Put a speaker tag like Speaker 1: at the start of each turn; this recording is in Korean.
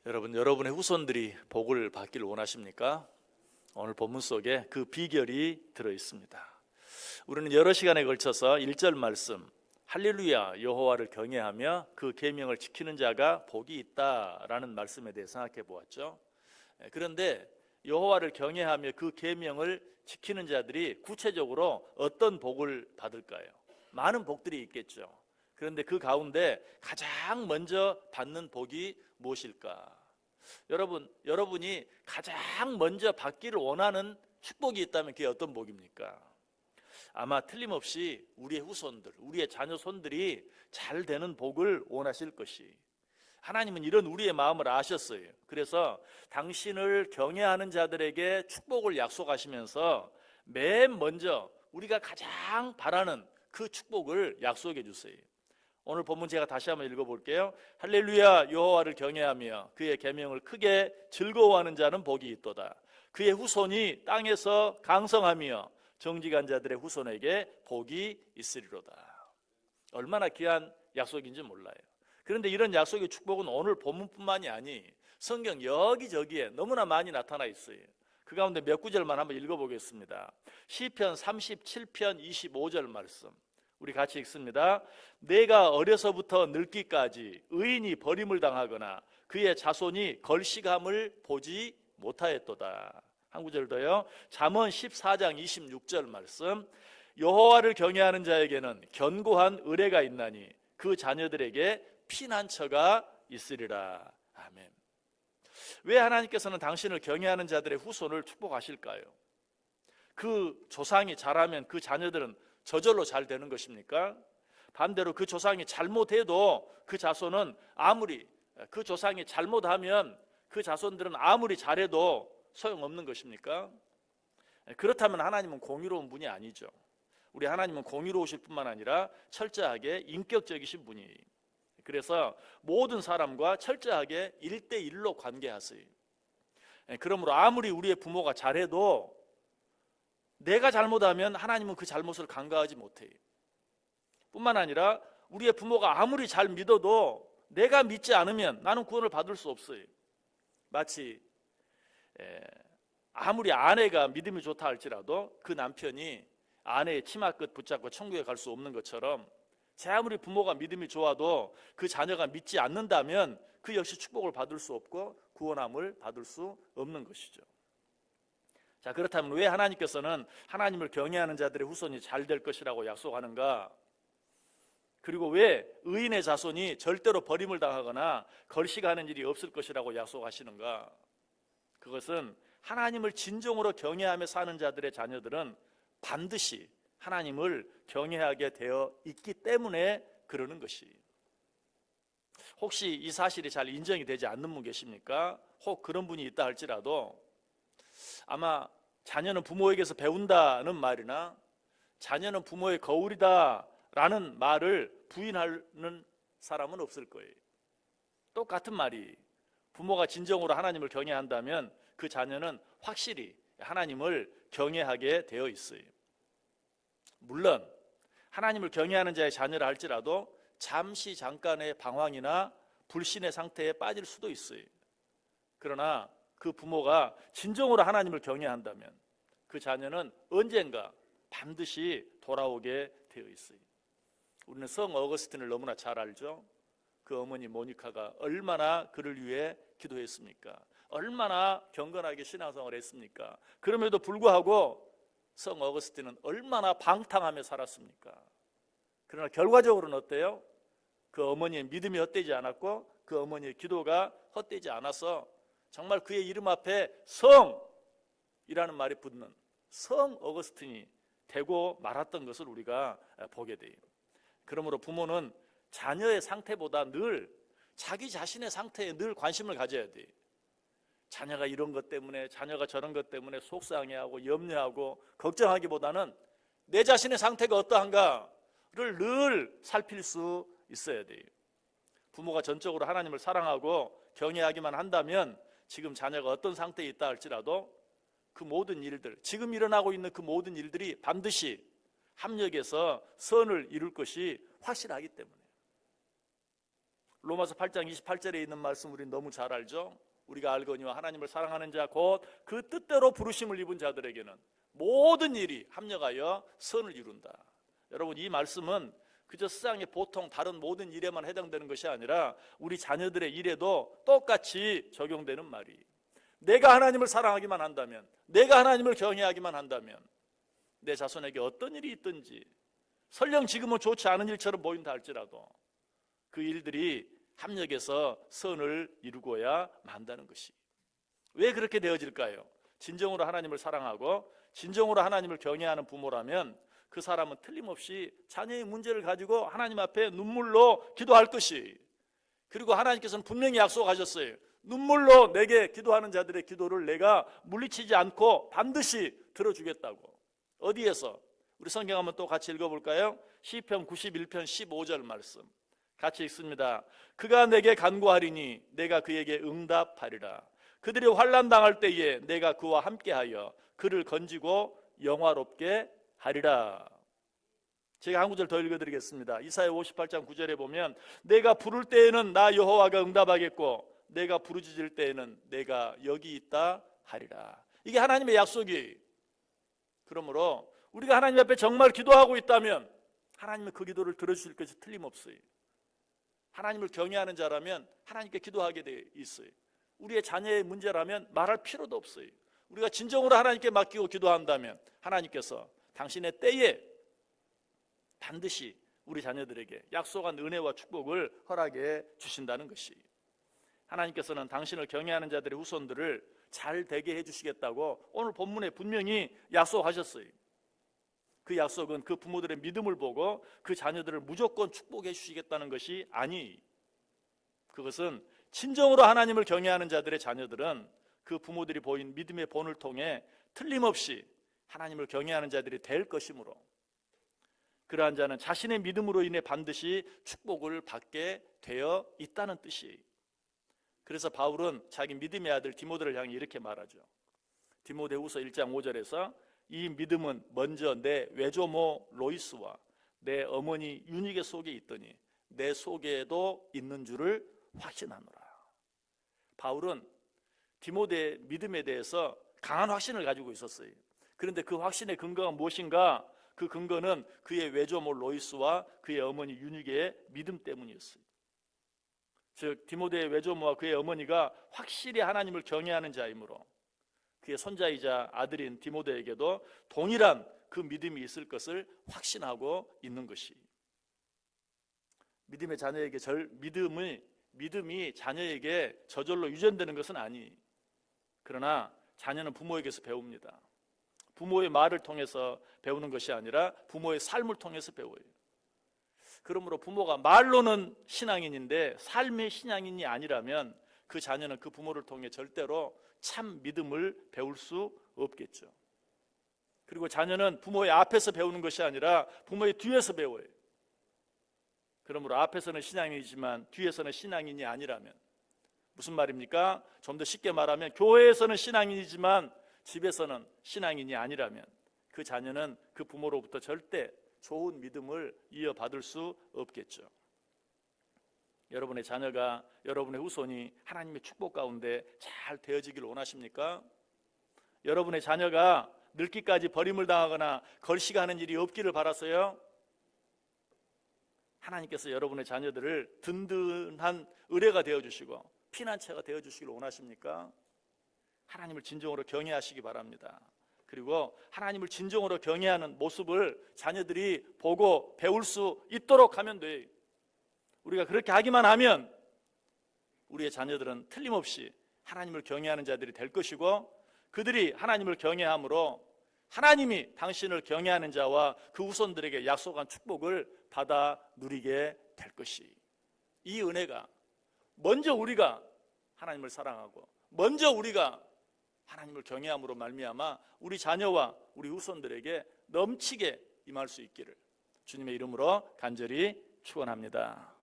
Speaker 1: 여러분의 후손들이 복을 받기를 원하십니까? 오늘 본문 속에 그 비결이 들어 있습니다. 우리는 여러 시간에 걸쳐서 1절 말씀 할렐루야 여호와를 경외하며 그 계명을 지키는 자가 복이 있다라는 말씀에 대해 생각해 보았죠. 그런데 여호와를 경외하며 그 계명을 지키는 자들이 구체적으로 어떤 복을 받을까요? 많은 복들이 있겠죠. 그런데 그 가운데 가장 먼저 받는 복이 무엇일까? 여러분이 가장 먼저 받기를 원하는 축복이 있다면 그게 어떤 복입니까? 아마 틀림없이 우리의 후손들, 우리의 자녀 손들이 잘 되는 복을 원하실 것이, 하나님은 이런 우리의 마음을 아셨어요. 그래서 당신을 경외하는 자들에게 축복을 약속하시면서 맨 먼저 우리가 가장 바라는 그 축복을 약속해 주세요. 오늘 본문 제가 다시 한번 읽어볼게요. 할렐루야 여호와를 경외하며 그의 계명을 크게 즐거워하는 자는 복이 있도다. 그의 후손이 땅에서 강성하며 정직한 자들의 후손에게 복이 있으리로다. 얼마나 귀한 약속인지 몰라요. 그런데 이런 약속의 축복은 오늘 본문뿐만이 아니 성경 여기저기에 너무나 많이 나타나 있어요. 그 가운데 몇 구절만 한번 읽어보겠습니다. 시편 37편 25절 말씀 우리 같이 읽습니다. 내가 어려서부터 늙기까지 의인이 버림을 당하거나 그의 자손이 걸식함을 보지 못하였도다. 한 구절 더요. 잠언 14장 26절 말씀 여호와를 경외하는 자에게는 견고한 의뢰가 있나니 그 자녀들에게 피난처가 있으리라. 아멘. 왜 하나님께서는 당신을 경외하는 자들의 후손을 축복하실까요? 그 조상이 잘하면 그 자녀들은 저절로 잘 되는 것입니까? 반대로 그 조상이 잘못해도 그 자손은 그 조상이 잘못하면 그 자손들은 아무리 잘해도 소용없는 것입니까? 그렇다면 하나님은 공의로운 분이 아니죠. 우리 하나님은 공의로우실 뿐만 아니라 철저하게 인격적이신 분이에요. 그래서 모든 사람과 철저하게 1대1로 관계하세요. 그러므로 아무리 우리의 부모가 잘해도 내가 잘못하면 하나님은 그 잘못을 간과하지 못해요. 뿐만 아니라 우리의 부모가 아무리 잘 믿어도 내가 믿지 않으면 나는 구원을 받을 수 없어요. 마치 아무리 아내가 믿음이 좋다 할지라도 그 남편이 아내의 치마끝 붙잡고 천국에 갈 수 없는 것처럼 제 아무리 부모가 믿음이 좋아도 그 자녀가 믿지 않는다면 그 역시 축복을 받을 수 없고 구원함을 받을 수 없는 것이죠. 자, 그렇다면 왜 하나님께서는 하나님을 경외하는 자들의 후손이 잘 될 것이라고 약속하는가? 그리고 왜 의인의 자손이 절대로 버림을 당하거나 걸식하는 일이 없을 것이라고 약속하시는가? 그것은 하나님을 진정으로 경외하며 사는 자들의 자녀들은 반드시 하나님을 경외하게 되어 있기 때문에 그러는 것이. 혹시 이 사실이 잘 인정이 되지 않는 분 계십니까? 혹 그런 분이 있다 할지라도 아마 자녀는 부모에게서 배운다는 말이나 자녀는 부모의 거울이다라는 말을 부인하는 사람은 없을 거예요. 똑같은 말이 부모가 진정으로 하나님을 경외한다면 그 자녀는 확실히 하나님을 경외하게 되어 있어요. 물론 하나님을 경외하는 자의 자녀라 할지라도 잠깐의 방황이나 불신의 상태에 빠질 수도 있어요. 그러나 그 부모가 진정으로 하나님을 경외한다면 그 자녀는 언젠가 반드시 돌아오게 되어 있어요. 우리는 성 어거스틴을 너무나 잘 알죠. 그 어머니 모니카가 얼마나 그를 위해 기도했습니까? 얼마나 경건하게 신앙생활을 했습니까? 그럼에도 불구하고 성 어거스틴은 얼마나 방탕하며 살았습니까? 그러나 결과적으로는 어때요? 그 어머니의 믿음이 헛되지 않았고 그 어머니의 기도가 헛되지 않아서 정말 그의 이름 앞에 성이라는 말이 붙는 성 어거스틴이 되고 말았던 것을 우리가 보게 돼요. 그러므로 부모는 자녀의 상태보다 늘 자기 자신의 상태에 늘 관심을 가져야 돼요. 자녀가 이런 것 때문에, 자녀가 저런 것 때문에 속상해하고 염려하고 걱정하기보다는 내 자신의 상태가 어떠한가를 늘 살필 수 있어야 돼요. 부모가 전적으로 하나님을 사랑하고 경외하기만 한다면 지금 자녀가 어떤 상태에 있다 할지라도 그 모든 일들, 지금 일어나고 있는 그 모든 일들이 반드시 합력해서 선을 이룰 것이 확실하기 때문에. 로마서 8장 28절에 있는 말씀 우리 너무 잘 알죠? 우리가 알거니와 하나님을 사랑하는 자 곧 그 뜻대로 부르심을 입은 자들에게는 모든 일이 합력하여 선을 이룬다. 여러분, 이 말씀은 그저 세상의 보통 다른 모든 일에만 해당되는 것이 아니라 우리 자녀들의 일에도 똑같이 적용되는 말이, 내가 하나님을 사랑하기만 한다면, 내가 하나님을 경외하기만 한다면 내 자손에게 어떤 일이 있든지, 설령 지금은 좋지 않은 일처럼 보인다 할지라도 그 일들이 합력해서 선을 이루고야 만다는 것이. 왜 그렇게 되어질까요? 진정으로 하나님을 사랑하고 진정으로 하나님을 경외하는 부모라면 그 사람은 틀림없이 자녀의 문제를 가지고 하나님 앞에 눈물로 기도할 것이, 그리고 하나님께서는 분명히 약속하셨어요. 눈물로 내게 기도하는 자들의 기도를 내가 물리치지 않고 반드시 들어주겠다고. 어디에서? 우리 성경 한번 또 같이 읽어볼까요? 시편 91편 15절 말씀 같이 읽습니다. 그가 내게 간구하리니 내가 그에게 응답하리라. 그들이 환난 당할 때에 내가 그와 함께하여 그를 건지고 영화롭게 하리라. 제가 한 구절 더 읽어드리겠습니다. 이사야 58장 9절에 보면 내가 부를 때에는 나 여호와가 응답하겠고 내가 부르짖을 때에는 내가 여기 있다 하리라. 이게 하나님의 약속이. 그러므로 우리가 하나님 앞에 정말 기도하고 있다면 하나님은 그 기도를 들어주실 것이 틀림없어요. 하나님을 경외하는 자라면 하나님께 기도하게 돼 있어요. 우리의 자녀의 문제라면 말할 필요도 없어요. 우리가 진정으로 하나님께 맡기고 기도한다면 하나님께서 당신의 때에 반드시 우리 자녀들에게 약속한 은혜와 축복을 허락해 주신다는 것이, 하나님께서는 당신을 경외하는 자들의 후손들을 잘 되게 해주시겠다고 오늘 본문에 분명히 약속하셨어요. 그 약속은 그 부모들의 믿음을 보고 그 자녀들을 무조건 축복해 주시겠다는 것이 아니, 그것은 진정으로 하나님을 경외하는 자들의 자녀들은 그 부모들이 보인 믿음의 본을 통해 틀림없이 하나님을 경외하는 자들이 될 것이므로, 그러한 자는 자신의 믿음으로 인해 반드시 축복을 받게 되어 있다는 뜻이에요. 그래서 바울은 자기 믿음의 아들 디모데를 향해 이렇게 말하죠. 디모데후서 1장 5절에서 이 믿음은 먼저 내 외조모 로이스와 내 어머니 유니게 속에 있더니 내 속에도 있는 줄을 확신하노라. 바울은 디모데의 믿음에 대해서 강한 확신을 가지고 있었어요. 그런데 그 확신의 근거가 무엇인가? 그 근거는 그의 외조모 로이스와 그의 어머니 유니게의 믿음 때문이었어요. 즉 디모데의 외조모와 그의 어머니가 확실히 하나님을 경외하는 자이므로 그의 손자이자 아들인 디모데에게도 동일한 그 믿음이 있을 것을 확신하고 있는 것이, 믿음의 자녀에게 믿음이 자녀에게 저절로 유전되는 것은 아니, 그러나 자녀는 부모에게서 배웁니다. 부모의 말을 통해서 배우는 것이 아니라 부모의 삶을 통해서 배워요. 그러므로 부모가 말로는 신앙인인데 삶의 신앙인이 아니라면 그 자녀는 그 부모를 통해 절대로 참 믿음을 배울 수 없겠죠. 그리고 자녀는 부모의 앞에서 배우는 것이 아니라 부모의 뒤에서 배워요. 그러므로 앞에서는 신앙인이지만 뒤에서는 신앙인이 아니라면, 무슨 말입니까? 좀 더 쉽게 말하면 교회에서는 신앙인이지만 집에서는 신앙인이 아니라면 그 자녀는 그 부모로부터 절대 좋은 믿음을 이어받을 수 없겠죠. 여러분의 자녀가, 여러분의 후손이 하나님의 축복 가운데 잘 되어지길 원하십니까? 여러분의 자녀가 늙기까지 버림을 당하거나 걸시가하는 일이 없기를 바라서요? 하나님께서 여러분의 자녀들을 든든한 의뢰가 되어주시고 피난처가 되어주시길 원하십니까? 하나님을 진정으로 경외하시기 바랍니다. 그리고 하나님을 진정으로 경외하는 모습을 자녀들이 보고 배울 수 있도록 하면 돼요. 우리가 그렇게 하기만 하면 우리의 자녀들은 틀림없이 하나님을 경외하는 자들이 될 것이고, 그들이 하나님을 경외함으로 하나님이 당신을 경외하는 자와 그 후손들에게 약속한 축복을 받아 누리게 될 것이, 이 은혜가 먼저 우리가 하나님을 사랑하고 먼저 우리가 하나님을 경외함으로 말미암아 우리 자녀와 우리 후손들에게 넘치게 임할 수 있기를 주님의 이름으로 간절히 축원합니다.